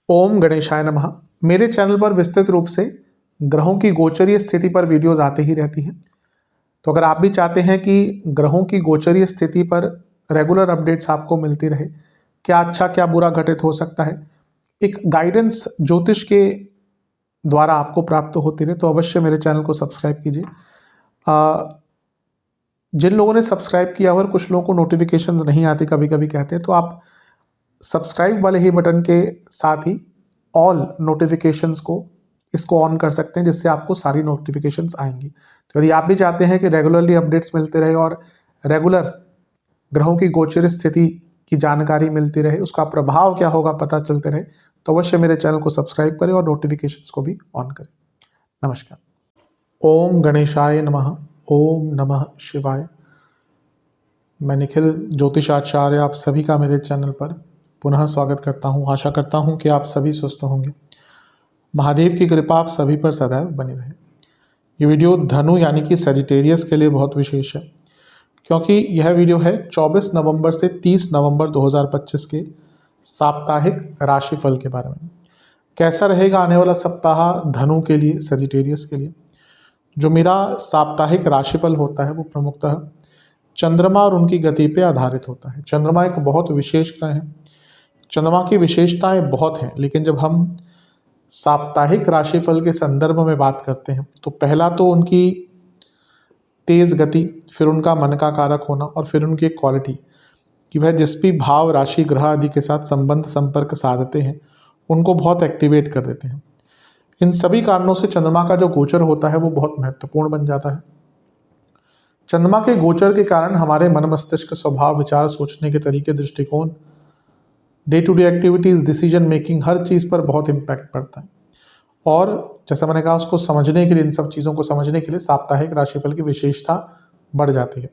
ओम गणेशाय नमः। मेरे चैनल पर विस्तृत रूप से ग्रहों की गोचरीय स्थिति पर वीडियोस आते ही रहती हैं। तो अगर आप भी चाहते हैं कि ग्रहों की गोचरीय स्थिति पर रेगुलर अपडेट्स आपको मिलती रहे, क्या अच्छा क्या बुरा घटित हो सकता है, एक गाइडेंस ज्योतिष के द्वारा आपको प्राप्त होती रहे, तो अवश्य मेरे चैनल को सब्सक्राइब कीजिए। जिन लोगों ने सब्सक्राइब किया और कुछ लोगों को नोटिफिकेशंस नहीं आती कभी कभी कहते हैं, तो आप सब्सक्राइब वाले ही बटन के साथ ही ऑल नोटिफिकेशंस को इसको ऑन कर सकते हैं, जिससे आपको सारी नोटिफिकेशंस आएंगी। तो यदि आप भी चाहते हैं कि रेगुलरली अपडेट्स मिलते रहे और रेगुलर ग्रहों की गोचर स्थिति की जानकारी मिलती रहे, उसका प्रभाव क्या होगा पता चलते रहे, तो अवश्य मेरे चैनल को सब्सक्राइब करें और नोटिफिकेशंस को भी ऑन करें। नमस्कार। ओम गणेशाय नमः। ओम नमः शिवाय। मैं निखिल ज्योतिषाचार्य आप सभी का मेरे चैनल पर पुनः स्वागत करता हूँ। आशा करता हूँ कि आप सभी स्वस्थ होंगे। महादेव की कृपा आप सभी पर सदैव बनी रहे। ये वीडियो धनु यानी कि सजिटेरियस के लिए बहुत विशेष है, क्योंकि यह वीडियो है 24 नवंबर से 30 नवंबर 2025 के साप्ताहिक राशिफल के बारे में। कैसा रहेगा आने वाला सप्ताह धनु के लिए, सजिटेरियस के लिए। जो मेरा साप्ताहिक राशिफल होता है वो प्रमुखतः चंद्रमा और उनकी गति पे आधारित होता है। चंद्रमा एक बहुत विशेष ग्रह है। चंद्रमा की विशेषताएं बहुत हैं, लेकिन जब हम साप्ताहिक राशिफल के संदर्भ में बात करते हैं तो पहला तो उनकी तेज गति, फिर उनका मन का कारक होना और फिर उनकी एक क्वालिटी कि वह जिस भी भाव, राशि, ग्रह आदि के साथ संबंध संपर्क साधते हैं उनको बहुत एक्टिवेट कर देते हैं। इन सभी कारणों से चंद्रमा का जो गोचर होता है वो बहुत महत्वपूर्ण बन जाता है। चंद्रमा के गोचर के कारण हमारे मन, मस्तिष्क, स्वभाव, विचार, सोचने के तरीके, दृष्टिकोण, day to day activities, decision making, हर चीज़ पर बहुत इम्पैक्ट पड़ता है। और जैसा मैंने कहा, उसको समझने के लिए, इन सब चीज़ों को समझने के लिए साप्ताहिक राशिफल की विशेषता बढ़ जाती है।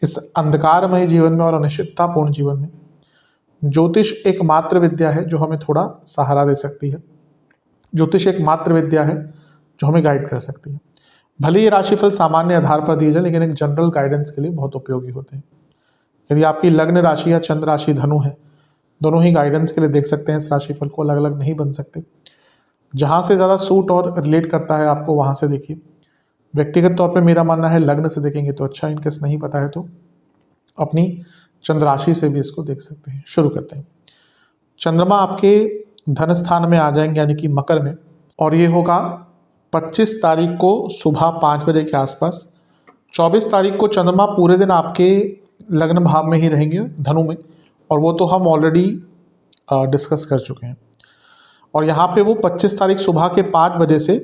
इस अंधकारमय जीवन में और अनिश्चिततापूर्ण जीवन में ज्योतिष एक मात्र विद्या है जो हमें थोड़ा सहारा दे सकती है। ज्योतिष एक मात्र विद्या है जो हमें गाइड कर सकती है। भले ये राशिफल सामान्य आधार पर दिए जाए, लेकिन एक जनरल गाइडेंस के लिए बहुत उपयोगी होते हैं। यदि आपकी लग्न राशि या चंद्र राशि धनु है, दोनों ही गाइडेंस के लिए देख सकते हैं। इस राशिफल को अलग अलग नहीं बन सकते। जहाँ से ज़्यादा सूट और रिलेट करता है आपको, वहाँ से देखिए। व्यक्तिगत तौर पे मेरा मानना है लग्न से देखेंगे तो अच्छा। इनकेस नहीं पता है तो अपनी चंद्र राशि से भी इसको देख सकते हैं। शुरू करते हैं। चंद्रमा आपके धन स्थान में आ जाएंगे, यानी कि मकर में, और ये होगा 25 तारीख को सुबह 5 बजे के आसपास। 24 तारीख को चंद्रमा पूरे दिन आपके लग्न भाव में ही रहेंगे, धनु में, और वो तो हम ऑलरेडी डिस्कस कर चुके हैं। और यहाँ पे वो 25 तारीख सुबह के 5 बजे से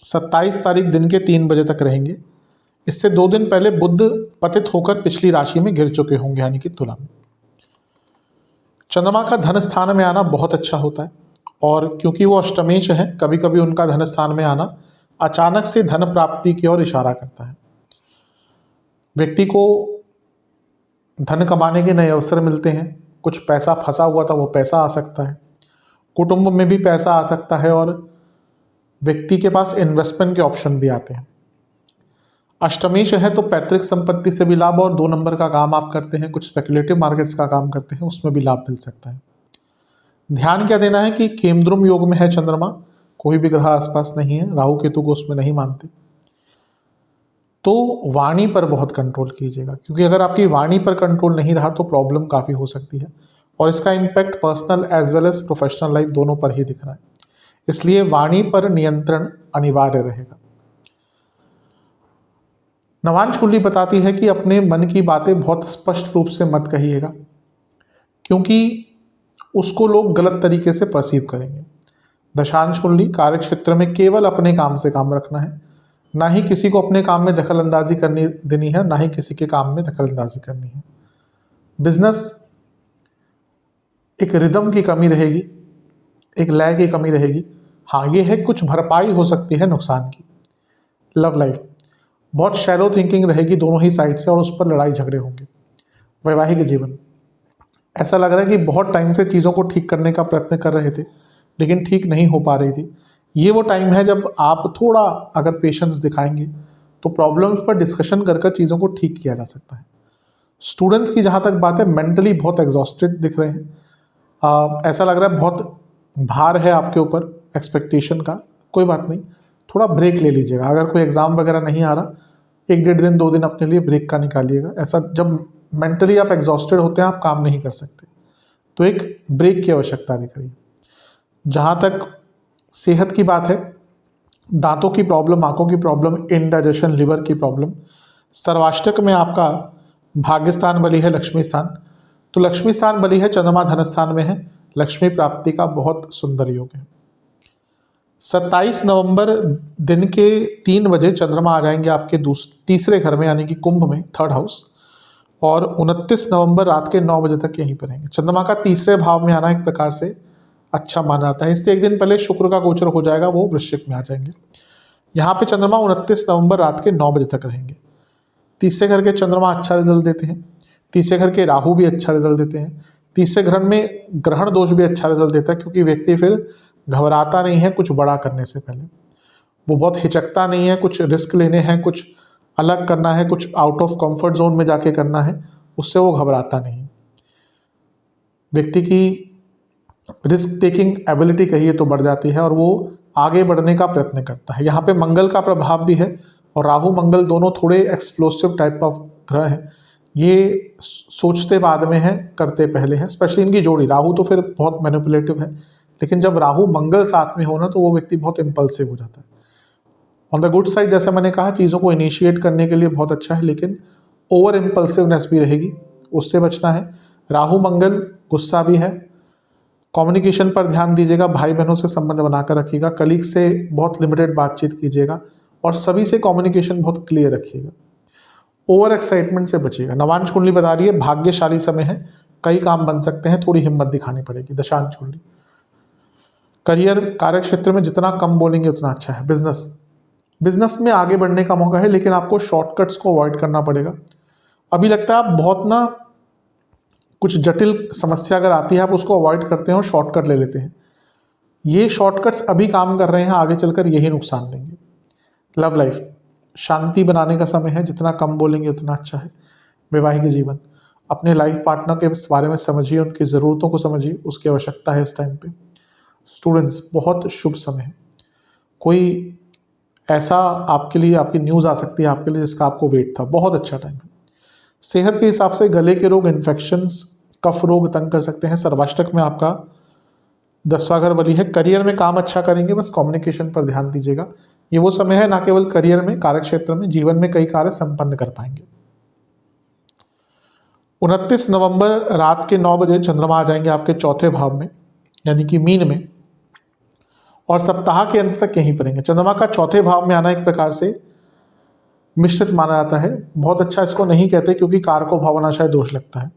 27 तारीख दिन के 3 बजे तक रहेंगे। इससे 2 दिन पहले बुध पतित होकर पिछली राशि में गिर चुके होंगे, यानी कि तुला में। चंद्रमा का धन स्थान में आना बहुत अच्छा होता है, और क्योंकि वो अष्टमेश है, कभी कभी उनका धन स्थान में आना अचानक से धन प्राप्ति की ओर इशारा करता है। व्यक्ति को धन कमाने के नए अवसर मिलते हैं। कुछ पैसा फंसा हुआ था वो पैसा आ सकता है। कुटुंब में भी पैसा आ सकता है, और व्यक्ति के पास इन्वेस्टमेंट के ऑप्शन भी आते हैं। अष्टमेश है तो पैतृक संपत्ति से भी लाभ, और 2 नंबर का काम आप करते हैं, कुछ स्पेकुलेटिव मार्केट्स का काम करते हैं, उसमें भी लाभ मिल सकता है। ध्यान क्या देना है कि केमद्रुम योग में है चंद्रमा, कोई भी ग्रह आसपास नहीं है, राहु केतु को उसमें नहीं मानते। तो वाणी पर बहुत कंट्रोल कीजिएगा, क्योंकि अगर आपकी वाणी पर कंट्रोल नहीं रहा तो प्रॉब्लम काफ़ी हो सकती है, और इसका impact personal as well as professional life दोनों पर ही दिख रहा है। इसलिए वाणी पर नियंत्रण अनिवार्य रहेगा। नवांश कुंडली बताती है कि अपने मन की बातें बहुत स्पष्ट रूप से मत कहिएगा, क्योंकि उसको लोग गलत तरीके से परसीव करेंगे। दशांश कुंडली कार्य क्षेत्र में केवल अपने काम से काम रखना है, ना ही किसी को अपने काम में दखल अंदाजी करनी देनी है, ना ही किसी के काम में दखल अंदाजी करनी है। बिजनेस एक रिदम की कमी रहेगी, एक लय की कमी रहेगी। हाँ, ये है कुछ भरपाई हो सकती है नुकसान की। लव लाइफ बहुत शैलो थिंकिंग रहेगी दोनों ही साइड से, और उस पर लड़ाई झगड़े होंगे। वैवाहिक जीवन ऐसा लग रहा है कि बहुत टाइम से चीज़ों को ठीक करने का प्रयत्न कर रहे थे, लेकिन ठीक नहीं हो पा रही थी। ये वो टाइम है जब आप थोड़ा अगर पेशेंस दिखाएंगे तो प्रॉब्लम्स पर डिस्कशन कर चीज़ों को ठीक किया जा सकता है। स्टूडेंट्स की जहाँ तक बात है, मेंटली बहुत एग्जॉस्टेड दिख रहे हैं। ऐसा लग रहा है बहुत भार है आपके ऊपर एक्सपेक्टेशन का। कोई बात नहीं, थोड़ा ब्रेक ले लीजिएगा। अगर कोई एग्ज़ाम वगैरह नहीं आ रहा, 1 डेढ़ दिन 2 दिन अपने लिए ब्रेक का निकालिएगा। ऐसा जब मेंटली आप एग्जॉस्टेड होते हैं, आप काम नहीं कर सकते, तो एक ब्रेक की आवश्यकता दिख रही है। जहाँ तक सेहत की बात है, दांतों की प्रॉब्लम, आंखों की प्रॉब्लम, इनडाइजेशन, लिवर की प्रॉब्लम। सर्वाष्टक में आपका भाग्यस्थान बली है लक्ष्मी स्थान, तो लक्ष्मी स्थान बली है, चंद्रमा धन स्थान में है, लक्ष्मी प्राप्ति का बहुत सुंदर योग है। 27 नवंबर दिन के 3 बजे चंद्रमा आ जाएंगे आपके तीसरे घर में, यानी कि कुंभ में, 3rd हाउस, और 29 नवंबर रात के 9 बजे तक यहीं पर रहेंगे। चंद्रमा का तीसरे भाव में आना एक प्रकार से अच्छा माना जाता है। इससे एक दिन पहले शुक्र का गोचर हो जाएगा, वो वृश्चिक में आ जाएंगे। यहाँ पे चंद्रमा 29 नवंबर रात के 9 बजे तक रहेंगे। तीसरे घर के चंद्रमा अच्छा रिजल्ट देते हैं, तीसरे घर के राहु भी अच्छा रिजल्ट देते हैं, तीसरे घर में ग्रहण दोष भी अच्छा रिजल्ट देता है, क्योंकि व्यक्ति फिर घबराता नहीं है कुछ बड़ा करने से पहले, वो बहुत हिचकता नहीं है, कुछ रिस्क लेने हैं, कुछ अलग करना है, कुछ आउट ऑफ कंफर्ट जोन में जाके करना है, उससे वो घबराता नहीं। व्यक्ति की रिस्क टेकिंग एबिलिटी कहिए तो बढ़ जाती है और वो आगे बढ़ने का प्रयत्न करता है। यहाँ पे मंगल का प्रभाव भी है, और राहु मंगल दोनों थोड़े एक्सप्लोसिव टाइप ऑफ ग्रह हैं। ये सोचते बाद में हैं, करते पहले हैं, स्पेशली इनकी जोड़ी। राहु तो फिर बहुत मैनिपुलेटिव है, लेकिन जब राहु मंगल साथ में हो ना, तो वो व्यक्ति बहुत इम्पल्सिव हो जाता है। ऑन द गुड साइड, जैसे मैंने कहा, चीज़ों को इनिशिएट करने के लिए बहुत अच्छा है, लेकिन ओवर इम्पल्सिवनेस भी रहेगी, उससे बचना है। राहु मंगल गुस्सा भी है। कम्युनिकेशन पर ध्यान दीजिएगा, भाई बहनों से संबंध बनाकर रखिएगा, कलीग से बहुत लिमिटेड बातचीत कीजिएगा, और सभी से कम्युनिकेशन बहुत क्लियर रखिएगा। ओवर एक्साइटमेंट से बचिएगा। नवांश कुंडली बता रही है भाग्यशाली समय है, कई काम बन सकते हैं, थोड़ी हिम्मत दिखानी पड़ेगी। दशांश कुंडली, करियर, कार्य क्षेत्र में जितना कम बोलेंगे उतना अच्छा है। बिजनेस में आगे बढ़ने का मौका है, लेकिन आपको शॉर्टकट्स को अवॉइड करना पड़ेगा। अभी लगता है आप बहुत ना, कुछ जटिल समस्या अगर आती है, आप उसको अवॉइड करते हैं और शॉर्टकट ले लेते हैं। ये शॉर्टकट्स अभी काम कर रहे हैं, आगे चलकर यही नुकसान देंगे। लव लाइफ, शांति बनाने का समय है, जितना कम बोलेंगे उतना अच्छा है। वैवाहिक जीवन, अपने लाइफ पार्टनर के बारे में समझिए, उनकी ज़रूरतों को समझिए, उसकी आवश्यकता है इस टाइम पे। स्टूडेंट्स, बहुत शुभ समय है। कोई ऐसा आपके लिए, आपकी न्यूज़ आ सकती है आपके लिए जिसका आपको वेट था। बहुत अच्छा टाइम है। सेहत के हिसाब से गले के रोग, इन्फेक्शंस, कफ रोग तंग कर सकते हैं। सर्वाष्टक में आपका 10वां घर बली है। करियर में काम अच्छा करेंगे, बस कम्युनिकेशन पर ध्यान दीजिएगा। ये वो समय है, ना केवल करियर में, कार्य क्षेत्र में, जीवन में कई कार्य संपन्न कर पाएंगे। 29 नवंबर रात के 9 बजे चंद्रमा आ जाएंगे आपके चौथे भाव में, यानी कि मीन में, और सप्ताह के अंत तक यहीं पर रहेंगे। चंद्रमा का चौथे भाव में आना एक प्रकार से मिश्रित माना जाता है। बहुत अच्छा इसको नहीं कहते, क्योंकि कारको भावनाशय दोष लगता है।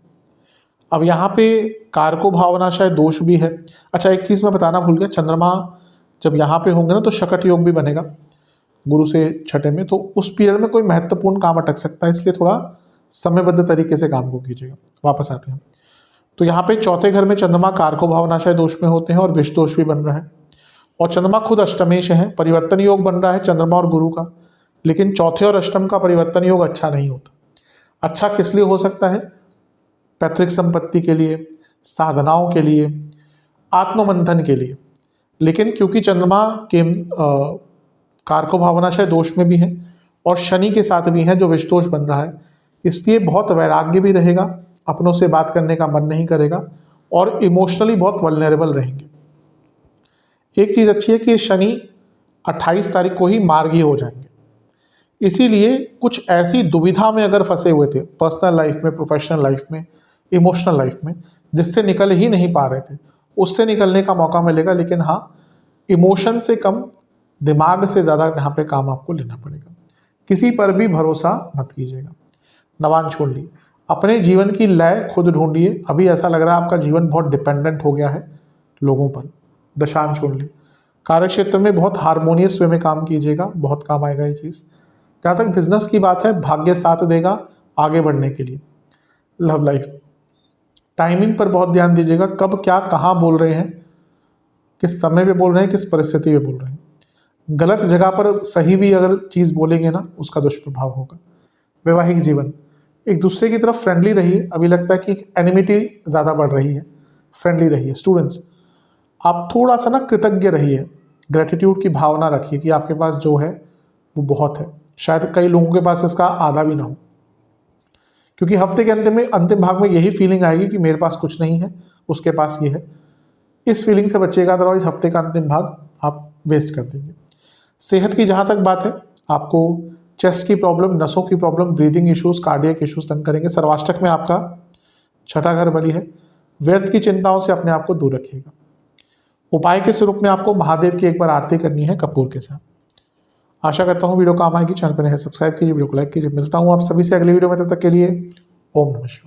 अब यहाँ पे कारको भावनाशय दोष भी है। अच्छा, एक चीज़ मैं बताना भूल गया, चंद्रमा जब यहाँ पे होंगे ना, तो शकट योग भी बनेगा गुरु से छठे में, तो उस पीरियड में कोई महत्वपूर्ण काम अटक सकता है, इसलिए थोड़ा समयबद्ध तरीके से काम को कीजिएगा। वापस आते हैं, तो यहाँ पे चौथे घर में चंद्रमा कारको भावनाशय दोष में होते हैं, और विष दोष भी बन रहा है, और चंद्रमा खुद अष्टमेश है। परिवर्तन योग बन रहा है चंद्रमा और गुरु का, लेकिन चौथे और अष्टम का परिवर्तन योग अच्छा नहीं होता। अच्छा किस लिए हो सकता है? पैतृक संपत्ति के लिए, साधनाओं के लिए, आत्ममंथन के लिए। लेकिन क्योंकि चंद्रमा के कारको भावनाशय दोष में भी है, और शनि के साथ भी है जो विषदोष बन रहा है, इसलिए बहुत वैराग्य भी रहेगा, अपनों से बात करने का मन नहीं करेगा, और इमोशनली बहुत वल्नरेबल रहेंगे। एक चीज़ अच्छी है कि शनि 28 तारीख को ही मार्गी हो जाएंगे, इसीलिए कुछ ऐसी दुविधा में अगर फंसे हुए थे पर्सनल लाइफ में, प्रोफेशनल लाइफ में, इमोशनल लाइफ में, जिससे निकल ही नहीं पा रहे थे, उससे निकलने का मौका मिलेगा। लेकिन हाँ, इमोशन से कम दिमाग से ज़्यादा यहाँ पे काम आपको लेना पड़ेगा। किसी पर भी भरोसा मत कीजिएगा। नवांश कुंडली, अपने जीवन की लय खुद ढूंढिए। अभी ऐसा लग रहा है आपका जीवन बहुत डिपेंडेंट हो गया है लोगों पर। दशांश कुंडली, कार्य क्षेत्र में बहुत हारमोनियस वे में काम कीजिएगा, बहुत काम आएगा ये चीज़। जहाँ तक बिजनेस की बात है, भाग्य साथ देगा आगे बढ़ने के लिए। लव लाइफ, टाइमिंग पर बहुत ध्यान दीजिएगा, कब क्या कहाँ बोल रहे हैं, किस समय पे बोल रहे हैं, किस परिस्थिति में बोल रहे हैं। गलत जगह पर सही भी अगर चीज़ बोलेंगे ना, उसका दुष्प्रभाव होगा। वैवाहिक जीवन, एक दूसरे की तरफ फ्रेंडली रहिए। अभी लगता है कि एनिमिटी ज़्यादा बढ़ रही है, फ्रेंडली रहिए। स्टूडेंट्स, आप थोड़ा सा ना कृतज्ञ रहिए, ग्रेटिट्यूड की भावना रखिए कि आपके पास जो है वो बहुत है। शायद कई लोगों के पास इसका आधा भी ना हो, क्योंकि हफ्ते के अंतिम भाग में यही फीलिंग आएगी कि मेरे पास कुछ नहीं है, उसके पास ये है। इस फीलिंग से बचिएगा, अदरवाइज हफ्ते का अंतिम भाग आप वेस्ट कर देंगे। सेहत की जहाँ तक बात है, आपको चेस्ट की प्रॉब्लम, नसों की problem, breathing issues, cardiac issues तंग करेंगे। सर्वाष्टक में आपका छठा घर बली है। व्यर्थ की चिंताओं से अपने आप को दूर रखिएगा। उपाय के स्वरूप में आपको महादेव की एक बार आरती करनी है कपूर के साथ। आशा करता हूँ वीडियो काम आएगी। चैनल पर नए सब्सक्राइब कीजिए, वीडियो को लाइक कीजिए। मिलता हूँ आप सभी से अगली वीडियो में, तब तक के लिए ओम नमः शिवाय।